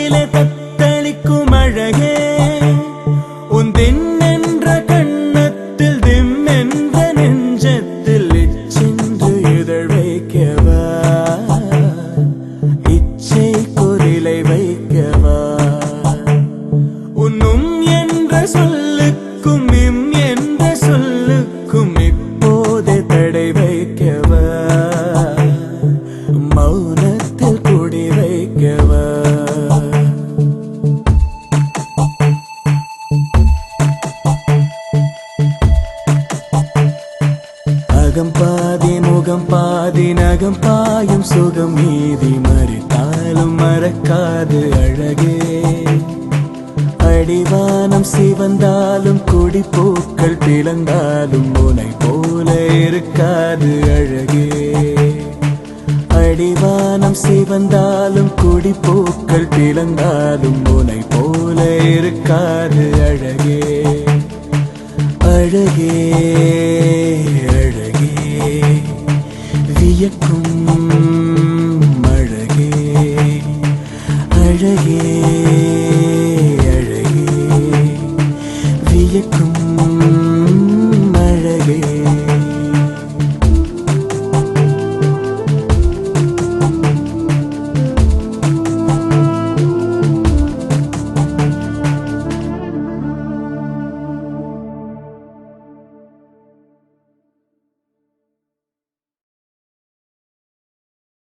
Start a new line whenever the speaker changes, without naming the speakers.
மடியிலே தத்தளிக்கும் அழகே உன் தின்னென்ற கண்ணத்தில் திம் என்ற நெஞ்சத்தில் இச்சென்று இதழ் வைக்கவா இச்சை குரிலை வைக்கவா உன்னும் என்ற சொல்லுக்கும் இம் என்ற சொல்லுக்கும் இப்போதே தடை வைக்கவா மௌனத்தில் கூடி வைக்கவா அகம் பாதி முகம் பாதி நகம் பாயும் சுகம் மீதி மறித்தாலும் மறக்காது அழகே அடிவானம் சிவந்தாலும் குடிப்பூக்கள் பிளந்தாலும் உனை போல இருக்காது அழகே அடிவானம் சிவந்தாலும் குடிப்பூக்கள் பிளந்தாலும் உனை போல இருக்காது அழகே அழகே அழகே வியக்கும் அழகே அழகே